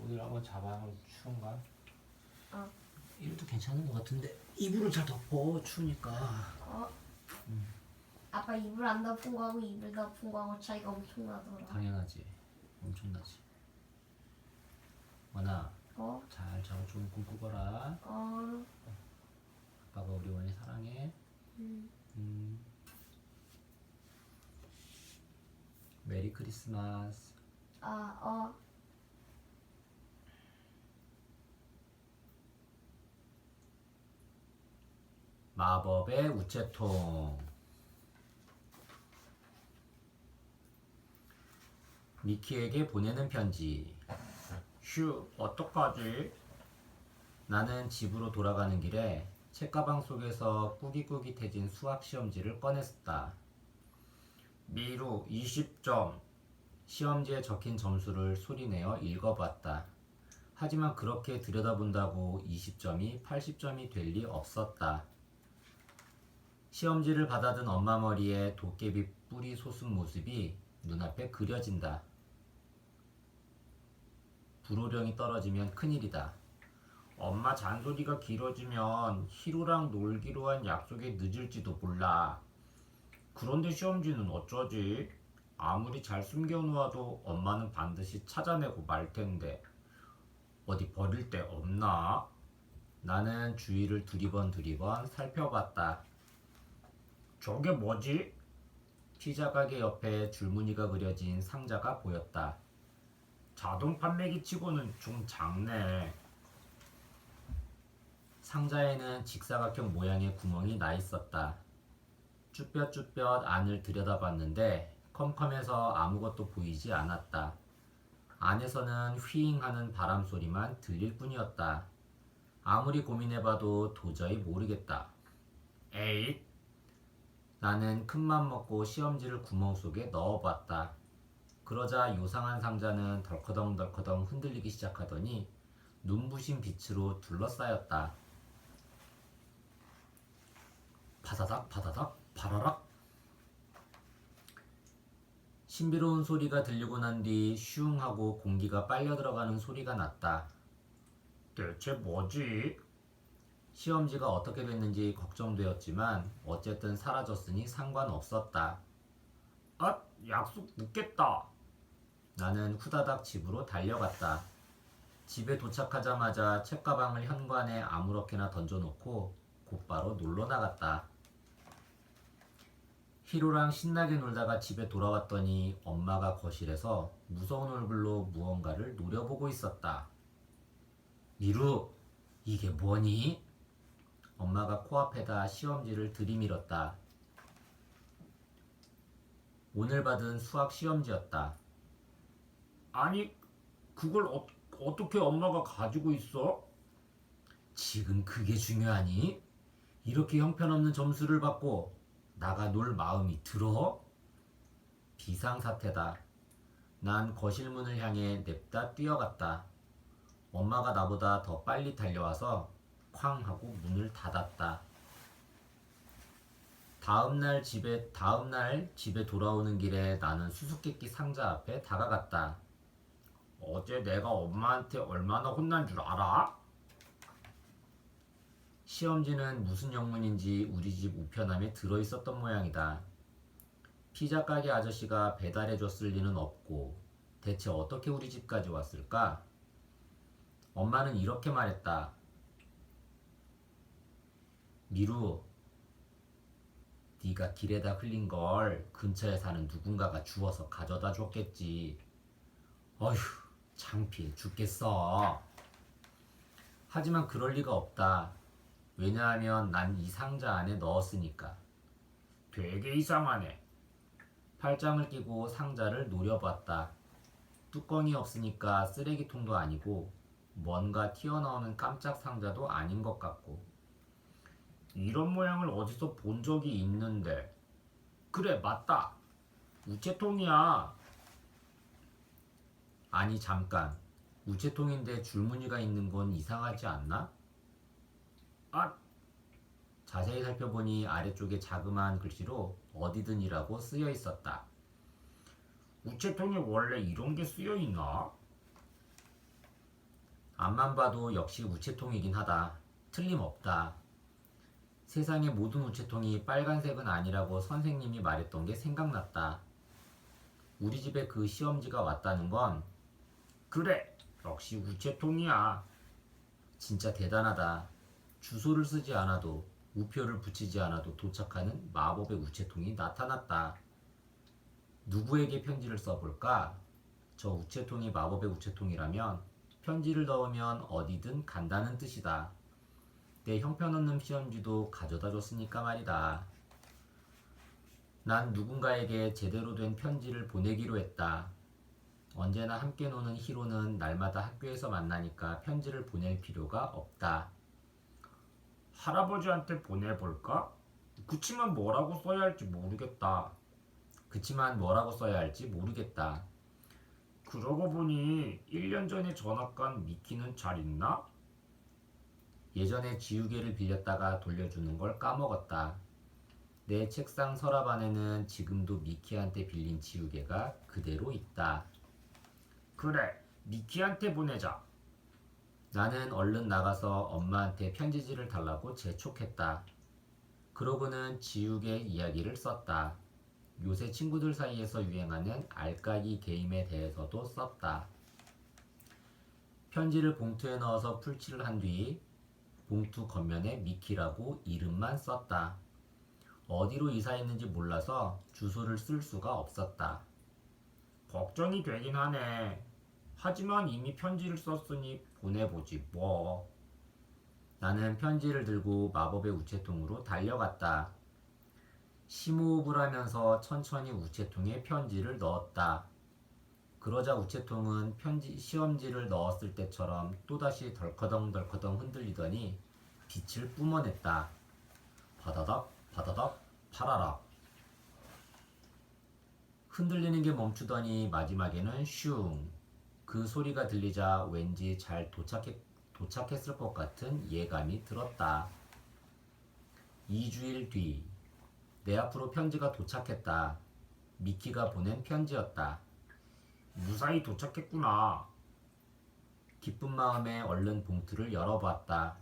여기를 한번 잡아. 추운가? 어. 이것도 괜찮은 것 같은데 이불을 잘 덮어. 추우니까. 어? 아빠 이불 안 덮은 거하고 이불 덮은 거하고 차이가 엄청나더라. 당연하지. 엄청나지. 원아, 어? 잘 자고 좋은 꿈 꾸거라. 어? 아빠가 우리 원이 사랑해. 메리 크리스마스. 아, 어? 마법의 우체통. 미키에게 보내는 편지. 휴, 어떡하지? 나는 집으로 돌아가는 길에 책가방 속에서 꾸깃꾸깃해진 수학 시험지를 꺼냈다. 미루 20점. 시험지에 적힌 점수를 소리내어 읽어봤다. 하지만 그렇게 들여다본다고 20점이 80점이 될 리 없었다. 시험지를 받아든 엄마 머리에 도깨비 뿌리 솟은 모습이 눈앞에 그려진다. 불호령이 떨어지면 큰일이다. 엄마 잔소리가 길어지면 히로랑 놀기로 한 약속에 늦을지도 몰라. 그런데 시험지는 어쩌지? 아무리 잘 숨겨놓아도 엄마는 반드시 찾아내고 말 텐데. 어디 버릴 데 없나? 나는 주위를 두리번 살펴봤다. 저게 뭐지? 피자 가게 옆에 줄무늬가 그려진 상자가 보였다. 자동 판매기 치고는 좀 작네. 상자에는 직사각형 모양의 구멍이 나 있었다. 쭈뼛쭈뼛 안을 들여다봤는데 컴컴해서 아무것도 보이지 않았다. 안에서는 휘잉하는 바람 소리만 들릴 뿐이었다. 아무리 고민해봐도 도저히 모르겠다. 에잇! 나는 큰맘 먹고 시험지를 구멍 속에 넣어봤다. 그러자 요상한 상자는 덜커덩덜커덩 흔들리기 시작하더니 눈부신 빛으로 둘러싸였다. 바다닥 바다닥 바라락. 신비로운 소리가 들리고 난 뒤 슝 하고 공기가 빨려 들어가는 소리가 났다. 대체 뭐지? 시험지가 어떻게 됐는지 걱정되었지만 어쨌든 사라졌으니 상관없었다. 아, 약속 늦겠다. 나는 후다닥 집으로 달려갔다. 집에 도착하자마자 책가방을 현관에 아무렇게나 던져놓고 곧바로 놀러 나갔다. 히로랑 신나게 놀다가 집에 돌아왔더니 엄마가 거실에서 무서운 얼굴로 무언가를 노려보고 있었다. 미루, 이게 뭐니? 엄마가 코앞에다 시험지를 들이밀었다. 오늘 받은 수학 시험지였다. 아니, 그걸 어떻게 엄마가 가지고 있어? 지금 그게 중요하니? 이렇게 형편없는 점수를 받고 나가 놀 마음이 들어? 비상사태다. 난 거실 문을 향해 냅다 뛰어갔다. 엄마가 나보다 더 빨리 달려와서 쾅 하고 문을 닫았다. 다음날 집에 돌아오는 길에 나는 수수께끼 상자 앞에 다가갔다. 어제 내가 엄마한테 얼마나 혼난 줄 알아? 시험지는 무슨 영문인지 우리 집 우편함에 들어있었던 모양이다. 피자 가게 아저씨가 배달해줬을 리는 없고 대체 어떻게 우리 집까지 왔을까? 엄마는 이렇게 말했다. 미루, 네가 길에다 흘린 걸 근처에 사는 누군가가 주워서 가져다 줬겠지. 어휴, 창피해 죽겠어. 하지만 그럴 리가 없다. 왜냐하면 난 이 상자 안에 넣었으니까. 되게 이상하네. 팔짱을 끼고 상자를 노려봤다. 뚜껑이 없으니까 쓰레기통도 아니고 뭔가 튀어나오는 깜짝 상자도 아닌 것 같고. 이런 모양을 어디서 본 적이 있는데. 그래, 맞다. 우체통이야. 아니, 잠깐. 우체통인데 줄무늬가 있는 건 이상하지 않나? 아! 자세히 살펴보니 아래쪽에 자그마한 글씨로 어디든이라고 쓰여 있었다. 우체통에 원래 이런 게 쓰여 있나? 앞만 봐도 역시 우체통이긴 하다. 틀림없다. 세상의 모든 우체통이 빨간색은 아니라고 선생님이 말했던 게 생각났다. 우리 집에 그 시험지가 왔다는 건 그래, 역시 우체통이야. 진짜 대단하다. 주소를 쓰지 않아도 우표를 붙이지 않아도 도착하는 마법의 우체통이 나타났다. 누구에게 편지를 써볼까? 저 우체통이 마법의 우체통이라면 편지를 넣으면 어디든 간다는 뜻이다. 내 형편없는 시험지도 가져다 줬으니까 말이다. 난 누군가에게 제대로 된 편지를 보내기로 했다. 언제나 함께 노는 히로는 날마다 학교에서 만나니까 편지를 보낼 필요가 없다. 할아버지한테 보내볼까? 그치만 뭐라고 써야 할지 모르겠다. 그러고 보니 1년 전에 전학 간 미키는 잘 있나? 예전에 지우개를 빌렸다가 돌려주는 걸 까먹었다. 내 책상 서랍 안에는 지금도 미키한테 빌린 지우개가 그대로 있다. 그래, 미키한테 보내자. 나는 얼른 나가서 엄마한테 편지지를 달라고 재촉했다. 그러고는 지우개 이야기를 썼다. 요새 친구들 사이에서 유행하는 알까기 게임에 대해서도 썼다. 편지를 봉투에 넣어서 풀칠을 한 뒤 봉투 겉면에 미키라고 이름만 썼다. 어디로 이사했는지 몰라서 주소를 쓸 수가 없었다. 걱정이 되긴 하네. 하지만 이미 편지를 썼으니 보내보지 뭐. 나는 편지를 들고 마법의 우체통으로 달려갔다. 심호흡을 하면서 천천히 우체통에 편지를 넣었다. 그러자 우체통은 시험지를 넣었을 때처럼 또다시 덜커덩덜커덩 흔들리더니 빛을 뿜어냈다. 바다닥 바다닥 파라락. 흔들리는 게 멈추더니 마지막에는 슝. 그 소리가 들리자 왠지 잘 도착했을 것 같은 예감이 들었다. 2주일 뒤. 내 앞으로 편지가 도착했다. 미키가 보낸 편지였다. 무사히 도착했구나. 기쁜 마음에 얼른 봉투를 열어보았다.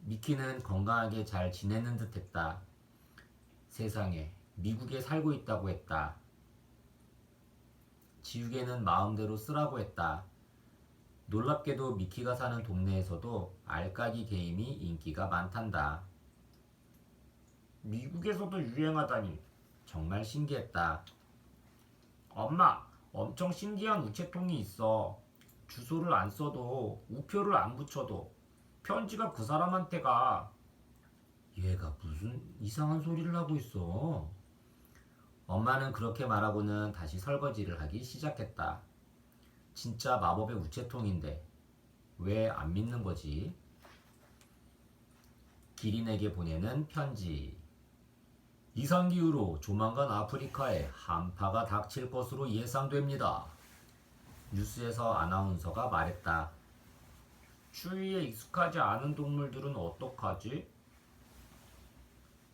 미키는 건강하게 잘 지내는 듯 했다. 세상에, 미국에 살고 있다고 했다. 지우개는 마음대로 쓰라고 했다. 놀랍게도 미키가 사는 동네에서도 알까기 게임이 인기가 많단다. 미국에서도 유행하다니 정말 신기했다. 엄마, 엄청 신기한 우체통이 있어. 주소를 안 써도 우표를 안 붙여도 편지가 그 사람한테 가. 얘가 무슨 이상한 소리를 하고 있어. 엄마는 그렇게 말하고는 다시 설거지를 하기 시작했다. 진짜 마법의 우체통인데 왜 안 믿는 거지? 기린에게 보내는 편지. 이상기후로 조만간 아프리카에 한파가 닥칠 것으로 예상됩니다. 뉴스에서 아나운서가 말했다. 추위에 익숙하지 않은 동물들은 어떡하지?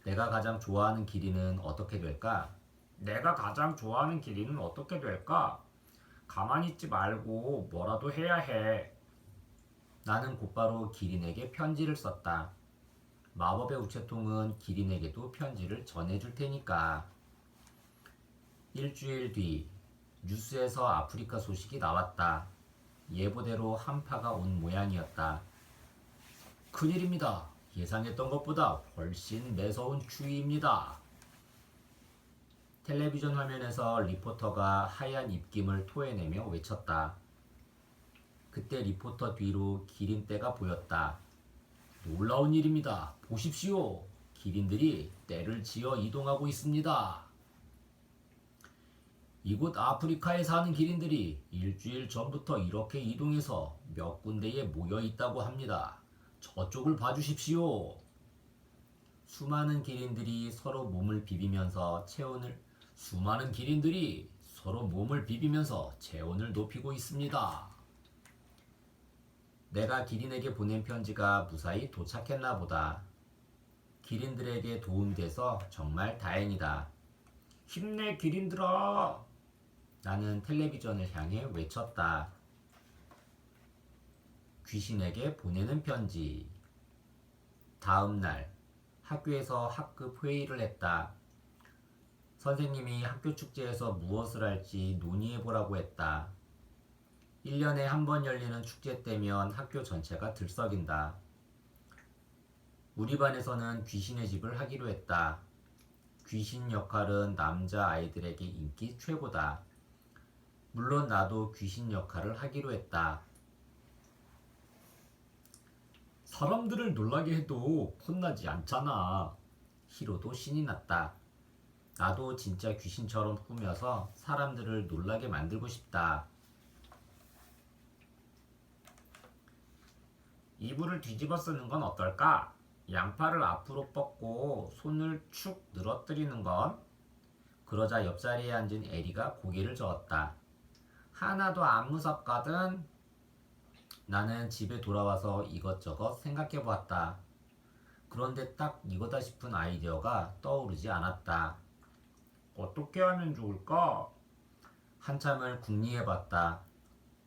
내가 가장 좋아하는 기린은 어떻게 될까? 가만히 있지 말고 뭐라도 해야 해. 나는 곧바로 기린에게 편지를 썼다. 마법의 우체통은 기린에게도 편지를 전해줄 테니까. 일주일 뒤 뉴스에서 아프리카 소식이 나왔다. 예보대로 한파가 온 모양이었다. 큰일입니다. 예상했던 것보다 훨씬 매서운 추위입니다. 텔레비전 화면에서 리포터가 하얀 입김을 토해내며 외쳤다. 그때 리포터 뒤로 기린떼가 보였다. 놀라운 일입니다. 보십시오. 기린들이 떼를 지어 이동하고 있습니다. 이곳 아프리카에 사는 기린들이 일주일 전부터 이렇게 이동해서 몇 군데에 모여 있다고 합니다. 저쪽을 봐주십시오. 수많은 기린들이 서로 몸을 비비면서 체온을 높이고 있습니다. 내가 기린에게 보낸 편지가 무사히 도착했나 보다. 기린들에게 도움돼서 정말 다행이다. 힘내 기린들아! 나는 텔레비전을 향해 외쳤다. 귀신에게 보내는 편지. 다음 날 학교에서 학급 회의를 했다. 선생님이 학교 축제에서 무엇을 할지 논의해보라고 했다. 1년에 한 번 열리는 축제 때면 학교 전체가 들썩인다. 우리 반에서는 귀신의 집을 하기로 했다. 귀신 역할은 남자 아이들에게 인기 최고다. 물론 나도 귀신 역할을 하기로 했다. 사람들을 놀라게 해도 혼나지 않잖아. 히로도 신이 났다. 나도 진짜 귀신처럼 꾸며서 사람들을 놀라게 만들고 싶다. 이불을 뒤집어 쓰는 건 어떨까? 양팔을 앞으로 뻗고 손을 축 늘어뜨리는 건? 그러자 옆자리에 앉은 에리가 고개를 저었다. 하나도 안 무섭거든. 나는 집에 돌아와서 이것저것 생각해 보았다. 그런데 딱 이거다 싶은 아이디어가 떠오르지 않았다. 어떻게 하면 좋을까? 한참을 궁리해 봤다.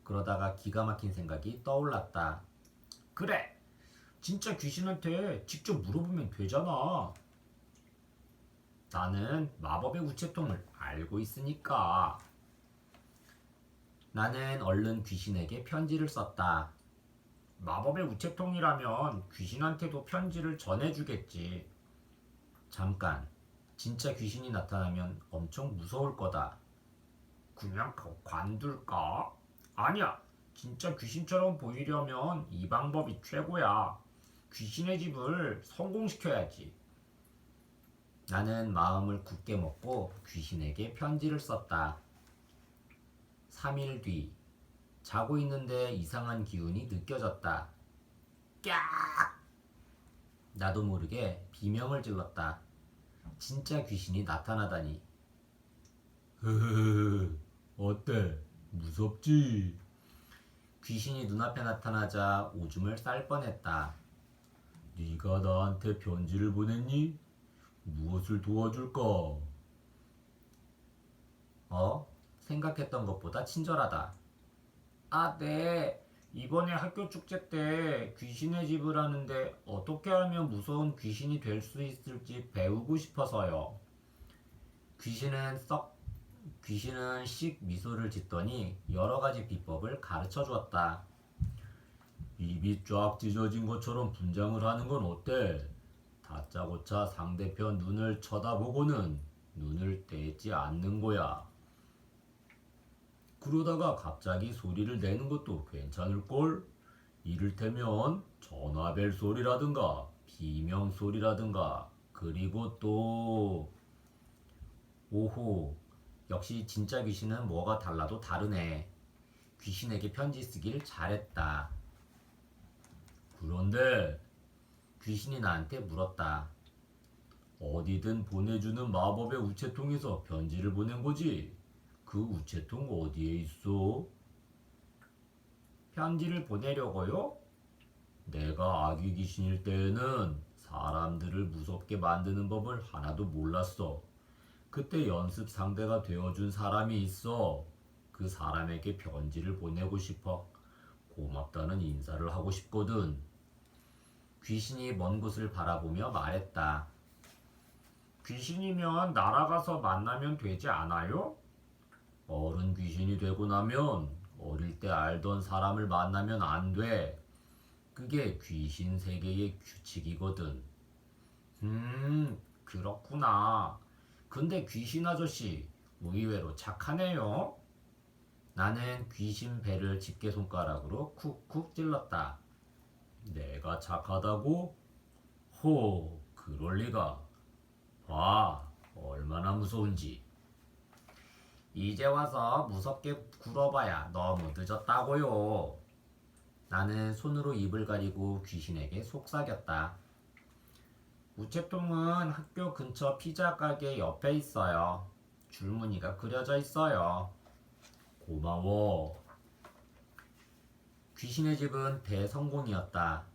그러다가 기가 막힌 생각이 떠올랐다. 그래! 진짜 귀신한테 직접 물어보면 되잖아. 나는 마법의 우체통을 알고 있으니까. 나는 얼른 귀신에게 편지를 썼다. 마법의 우체통이라면 귀신한테도 편지를 전해주겠지. 잠깐, 진짜 귀신이 나타나면 엄청 무서울 거다. 그냥 관둘까? 아니야, 진짜 귀신처럼 보이려면 이 방법이 최고야. 귀신의 집을 성공시켜야지. 나는 마음을 굳게 먹고 귀신에게 편지를 썼다. 3일 뒤, 자고 있는데 이상한 기운이 느껴졌다. 깍! 나도 모르게 비명을 질렀다. 진짜 귀신이 나타나다니. 흐흐흐, 어때? 무섭지? 귀신이 눈앞에 나타나자 오줌을 쌀 뻔했다. 네가 나한테 편지를 보냈니? 무엇을 도와줄까? 생각했던 것보다 친절하다. 아, 네. 이번에 학교 축제 때 귀신의 집을 하는데 어떻게 하면 무서운 귀신이 될 수 있을지 배우고 싶어서요. 귀신은 씩 미소를 짓더니 여러 가지 비법을 가르쳐 주었다. 입이 쫙 찢어진 것처럼 분장을 하는 건 어때? 다짜고짜 상대편 눈을 쳐다보고는 눈을 떼지 않는 거야. 그러다가 갑자기 소리를 내는 것도 괜찮을걸? 이를테면 전화벨 소리라든가 비명 소리라든가. 그리고 또 오호, 역시 진짜 귀신은 뭐가 달라도 다르네. 귀신에게 편지 쓰길 잘했다. 그런데 귀신이 나한테 물었다. 어디든 보내주는 마법의 우체통에서 편지를 보낸 거지? 그 우체통 어디에 있어? 편지를 보내려고요? 내가 아기 귀신일 때에는 사람들을 무섭게 만드는 법을 하나도 몰랐어. 그때 연습 상대가 되어준 사람이 있어. 그 사람에게 편지를 보내고 싶어. 고맙다는 인사를 하고 싶거든. 귀신이 먼 곳을 바라보며 말했다. 귀신이면 날아가서 만나면 되지 않아요? 어른 귀신이 되고 나면 어릴 때 알던 사람을 만나면 안 돼. 그게 귀신 세계의 규칙이거든. 그렇구나. 근데 귀신 아저씨 의외로 착하네요. 나는 귀신 배를 집게손가락으로 쿡쿡 찔렀다. 내가 착하다고? 그럴 리가. 봐, 얼마나 무서운지. 이제 와서 무섭게 굴어봐야 너무 늦었다고요. 나는 손으로 입을 가리고 귀신에게 속삭였다. 우체통은 학교 근처 피자 가게 옆에 있어요. 줄무늬가 그려져 있어요. 고마워. 귀신의 집은 대성공이었다.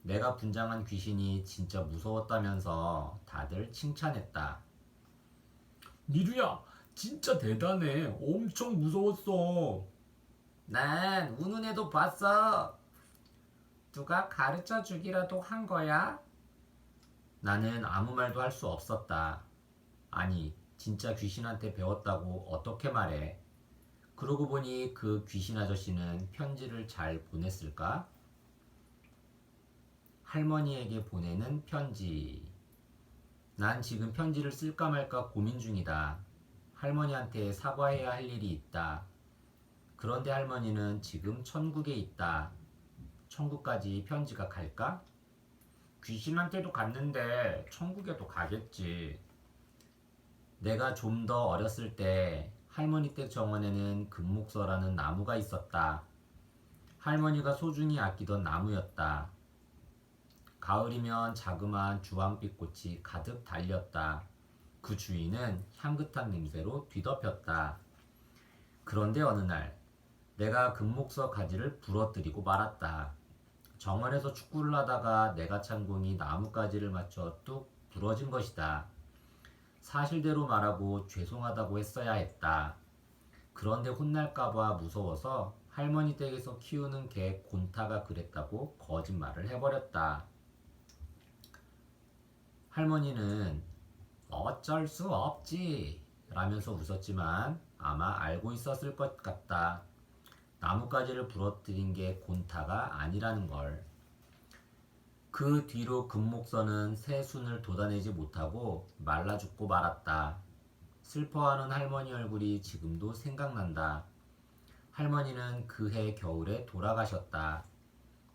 내가 분장한 귀신이 진짜 무서웠다면서 다들 칭찬했다. 니루야, 진짜 대단해. 엄청 무서웠어. 난 운운해도 봤어. 누가 가르쳐 주기라도 한 거야? 나는 아무 말도 할 수 없었다. 아니, 진짜 귀신한테 배웠다고 어떻게 말해? 그러고 보니 그 귀신 아저씨는 편지를 잘 보냈을까? 할머니에게 보내는 편지. 난 지금 편지를 쓸까 말까 고민 중이다. 할머니한테 사과해야 할 일이 있다. 그런데 할머니는 지금 천국에 있다. 천국까지 편지가 갈까? 귀신한테도 갔는데 천국에도 가겠지. 내가 좀 더 어렸을 때 할머니 댁 정원에는 금목서라는 나무가 있었다. 할머니가 소중히 아끼던 나무였다. 가을이면 자그마한 주황빛 꽃이 가득 달렸다. 그 주위는 향긋한 냄새로 뒤덮였다. 그런데 어느 날 내가 금목서 가지를 부러뜨리고 말았다. 정원에서 축구를 하다가 내가 찬 공이 나뭇가지를 맞춰 뚝 부러진 것이다. 사실대로 말하고 죄송하다고 했어야 했다. 그런데 혼날까봐 무서워서 할머니 댁에서 키우는 개 곤타가 그랬다고 거짓말을 해버렸다. 할머니는 어쩔 수 없지 라면서 웃었지만 아마 알고 있었을 것 같다. 나뭇가지를 부러뜨린 게 곤타가 아니라는 걸. 그 뒤로 금목서는 새 순을 돋아내지 못하고 말라 죽고 말았다. 슬퍼하는 할머니 얼굴이 지금도 생각난다. 할머니는 그해 겨울에 돌아가셨다.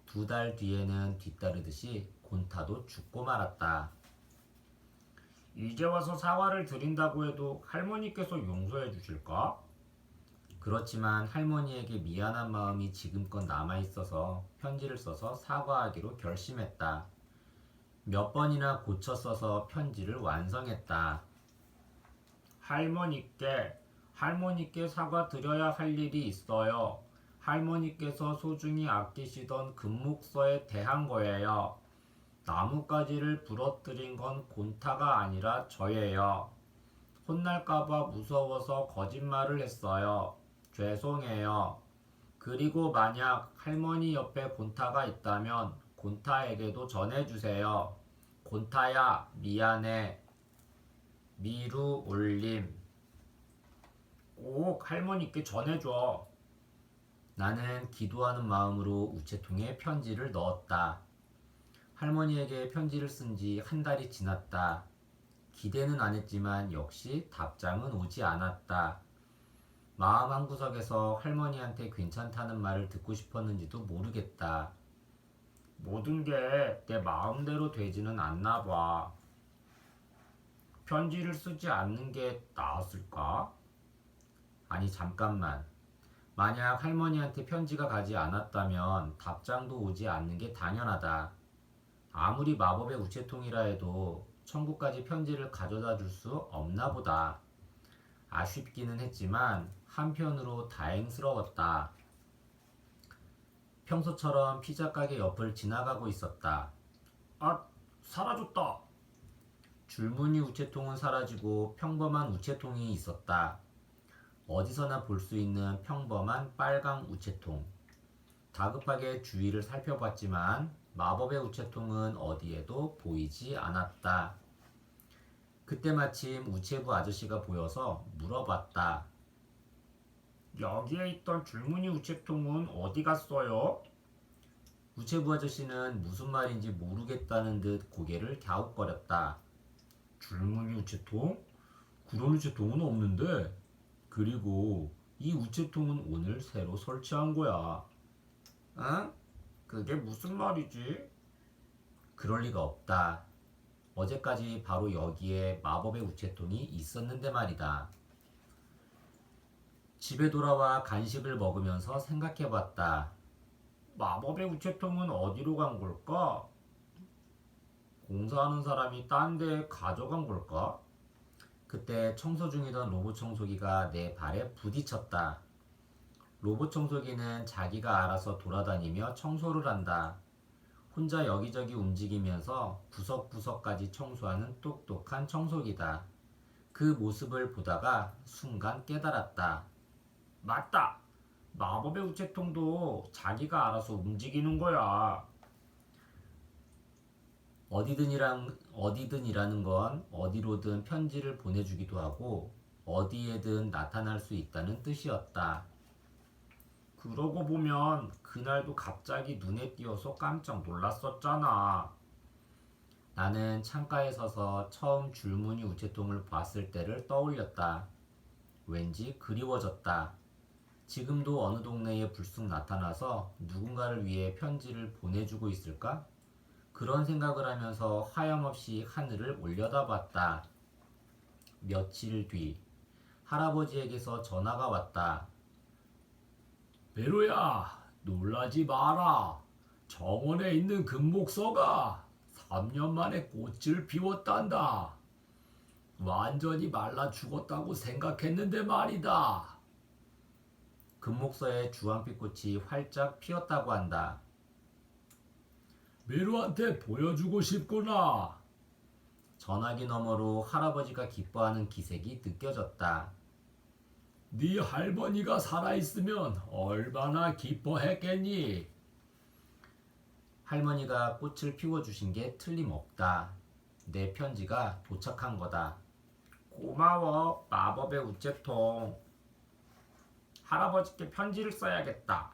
2달 뒤에는 뒤따르듯이 곤타도 죽고 말았다. 이제 와서 사과를 드린다고 해도 할머니께서 용서해 주실까? 그렇지만 할머니에게 미안한 마음이 지금껏 남아있어서 편지를 써서 사과하기로 결심했다. 몇 번이나 고쳐 써서 편지를 완성했다. 할머니께 사과 드려야 할 일이 있어요. 할머니께서 소중히 아끼시던 금목서에 대한 거예요. 나뭇가지를 부러뜨린 건 곤타가 아니라 저예요. 혼날까봐 무서워서 거짓말을 했어요. 죄송해요. 그리고 만약 할머니 옆에 곤타가 있다면 곤타에게도 전해주세요. 곤타야, 미안해. 미루 올림. 꼭 할머니께 전해줘. 나는 기도하는 마음으로 우체통에 편지를 넣었다. 할머니에게 편지를 쓴 지 1달이 지났다. 기대는 안 했지만 역시 답장은 오지 않았다. 마음 한구석에서 할머니한테 괜찮다는 말을 듣고 싶었는지도 모르겠다. 모든 게 내 마음대로 되지는 않나 봐. 편지를 쓰지 않는 게 나았을까? 아니 잠깐만. 만약 할머니한테 편지가 가지 않았다면 답장도 오지 않는 게 당연하다. 아무리 마법의 우체통이라 해도 천국까지 편지를 가져다 줄 수 없나 보다. 아쉽기는 했지만 한편으로 다행스러웠다. 평소처럼 피자 가게 옆을 지나가고 있었다. 아, 사라졌다. 줄무늬 우체통은 사라지고 평범한 우체통이 있었다. 어디서나 볼 수 있는 평범한 빨강 우체통. 다급하게 주위를 살펴봤지만 마법의 우체통은 어디에도 보이지 않았다. 그때 마침 우체부 아저씨가 보여서 물어봤다. 여기에 있던 줄무늬 우체통은 어디 갔어요? 우체부 아저씨는 무슨 말인지 모르겠다는 듯 고개를 갸웃거렸다. 줄무늬 우체통? 그런 우체통은 없는데. 그리고 이 우체통은 오늘 새로 설치한 거야. 응? 그게 무슨 말이지? 그럴 리가 없다. 어제까지 바로 여기에 마법의 우체통이 있었는데 말이다. 집에 돌아와 간식을 먹으면서 생각해봤다. 마법의 우체통은 어디로 간 걸까? 공사하는 사람이 딴 데 가져간 걸까? 그때 청소 중이던 로봇 청소기가 내 발에 부딪혔다. 로봇 청소기는 자기가 알아서 돌아다니며 청소를 한다. 혼자 여기저기 움직이면서 구석구석까지 청소하는 똑똑한 청소기다. 그 모습을 보다가 순간 깨달았다. 맞다! 마법의 우체통도 자기가 알아서 움직이는 거야. 어디든이라는 건 어디로든 편지를 보내주기도 하고 어디에든 나타날 수 있다는 뜻이었다. 그러고 보면 그날도 갑자기 눈에 띄어서 깜짝 놀랐었잖아. 나는 창가에 서서 처음 줄무늬 우체통을 봤을 때를 떠올렸다. 왠지 그리워졌다. 지금도 어느 동네에 불쑥 나타나서 누군가를 위해 편지를 보내주고 있을까? 그런 생각을 하면서 하염없이 하늘을 올려다봤다. 며칠 뒤 할아버지에게서 전화가 왔다. 베로야, 놀라지 마라. 정원에 있는 금목서가 3년 만에 꽃을 피웠단다. 완전히 말라 죽었다고 생각했는데 말이다. 금목서에 주황빛 꽃이 활짝 피었다고 한다. 메로한테 보여주고 싶구나. 전화기 너머로 할아버지가 기뻐하는 기색이 느껴졌다. 네 할머니가 살아있으면 얼마나 기뻐했겠니? 할머니가 꽃을 피워주신 게 틀림없다. 내 편지가 도착한 거다. 고마워, 마법의 우체통. 할아버지께 편지를 써야겠다.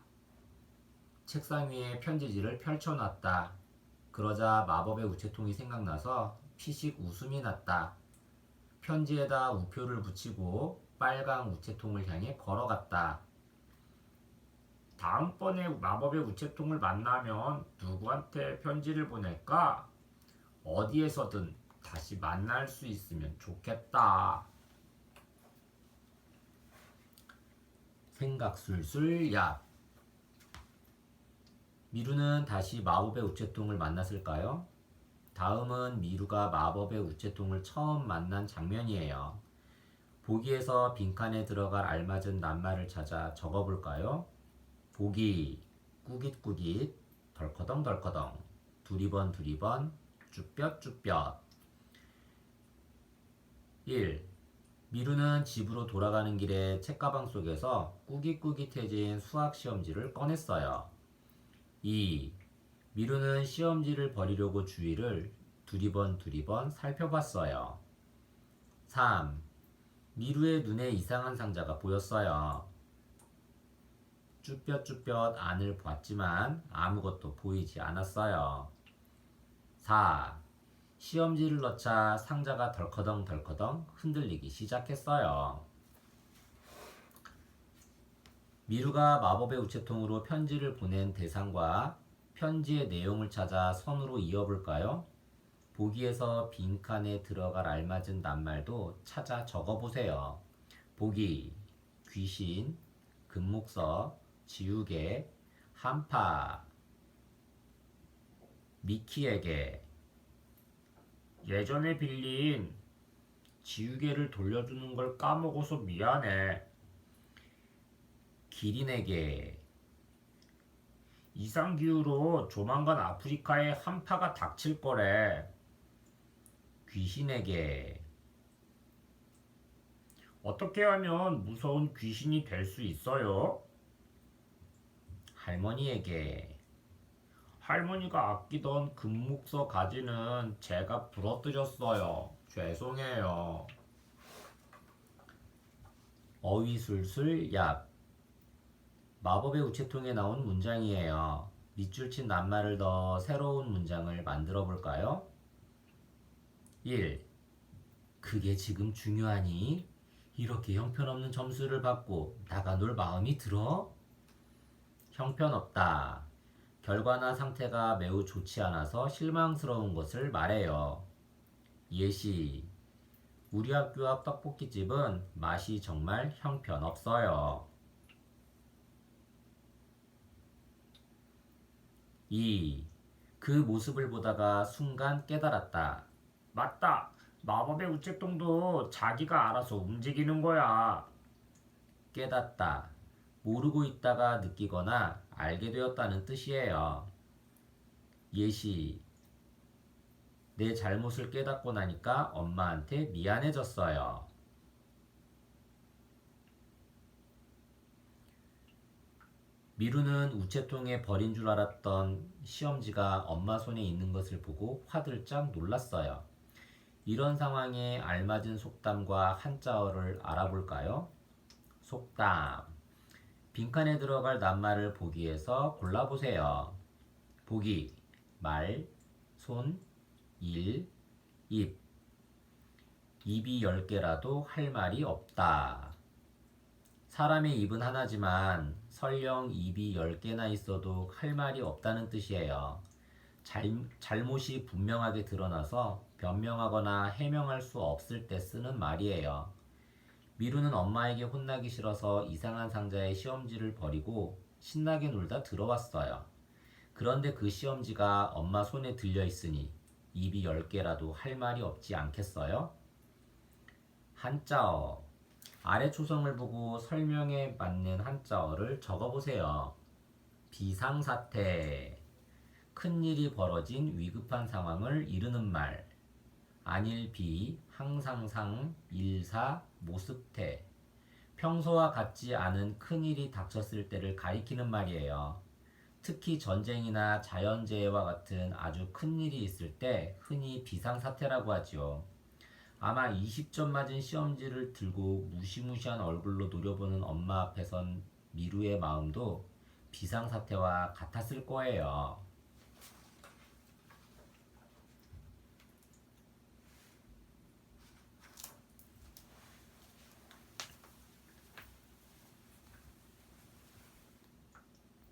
책상 위에 편지지를 펼쳐놨다. 그러자 마법의 우체통이 생각나서 피식 웃음이 났다. 편지에다 우표를 붙이고 빨강 우체통을 향해 걸어갔다. 다음번에 마법의 우체통을 만나면 누구한테 편지를 보낼까? 어디에서든 다시 만날 수 있으면 좋겠다. 생각 술술 야. 미루는 다시 마법의 우체통을 만났을까요? 다음은 미루가 마법의 우체통을 처음 만난 장면이에요. 보기에서 빈칸에 들어갈 알맞은 낱말을 찾아 적어볼까요? 보기, 꾸깃꾸깃, 덜커덩덜커덩, 두리번 두리번, 쭈뼛쭈뼛. 1. 미루는 집으로 돌아가는 길에 책가방 속에서 꾸깃꾸깃해진 수학시험지를 꺼냈어요. 2. 미루는 시험지를 버리려고 주위를 두리번 살펴봤어요. 3. 미루의 눈에 이상한 상자가 보였어요. 쭈뼛쭈뼛 안을 봤지만 아무것도 보이지 않았어요. 4. 시험지를 넣자 상자가 덜커덩 흔들리기 시작했어요. 미루가 마법의 우체통으로 편지를 보낸 대상과 편지의 내용을 찾아 선으로 이어볼까요? 보기에서 빈칸에 들어갈 알맞은 낱말도 찾아 적어보세요. 보기, 귀신, 금목서, 지우개, 한파, 미키에게. 예전에 빌린 지우개를 돌려주는 걸 까먹어서 미안해. 기린에게. 이상기후로 조만간 아프리카에 한파가 닥칠 거래. 귀신에게. 어떻게 하면 무서운 귀신이 될 수 있어요? 할머니에게. 할머니가 아끼던 금목서 가지는 제가 부러뜨렸어요. 죄송해요. 어휘술술 얍. 마법의 우체통에 나온 문장이에요. 밑줄 친 낱말을 넣어 새로운 문장을 만들어 볼까요? 1. 그게 지금 중요하니? 이렇게 형편없는 점수를 받고 나가 놀 마음이 들어? 형편없다. 결과나 상태가 매우 좋지 않아서 실망스러운 것을 말해요. 예시. 우리 학교 앞 떡볶이집은 맛이 정말 형편없어요. 2. 그 모습을 보다가 순간 깨달았다. 맞다. 마법의 우체통도 자기가 알아서 움직이는 거야. 깨닫다. 모르고 있다가 느끼거나 알게 되었다는 뜻이에요. 예시. 내 잘못을 깨닫고 나니까 엄마한테 미안해졌어요. 미루는 우체통에 버린 줄 알았던 시험지가 엄마 손에 있는 것을 보고 화들짝 놀랐어요. 이런 상황에 알맞은 속담과 한자어를 알아볼까요? 속담. 빈칸에 들어갈 낱말을 보기에서 골라보세요. 보기. 말, 손, 일, 입. 입이 10개라도 할 말이 없다. 사람의 입은 하나지만 설령 입이 10개나 있어도 할 말이 없다는 뜻이에요. 잘못이 분명하게 드러나서 변명하거나 해명할 수 없을 때 쓰는 말이에요. 미루는 엄마에게 혼나기 싫어서 이상한 상자에 시험지를 버리고 신나게 놀다 들어왔어요. 그런데 그 시험지가 엄마 손에 들려 있으니 입이 10개라도 할 말이 없지 않겠어요? 한자어. 아래 초성을 보고 설명에 맞는 한자어를 적어보세요. 비상사태. 큰일이 벌어진 위급한 상황을 이르는 말. 안일비, 항상상, 일사, 모습태. 평소와 같지 않은 큰일이 닥쳤을 때를 가리키는 말이에요. 특히 전쟁이나 자연재해와 같은 아주 큰일이 있을 때 흔히 비상사태라고 하지요. 아마 20점 맞은 시험지를 들고 무시무시한 얼굴로 노려보는 엄마 앞에선 미루의 마음도 비상사태와 같았을 거예요.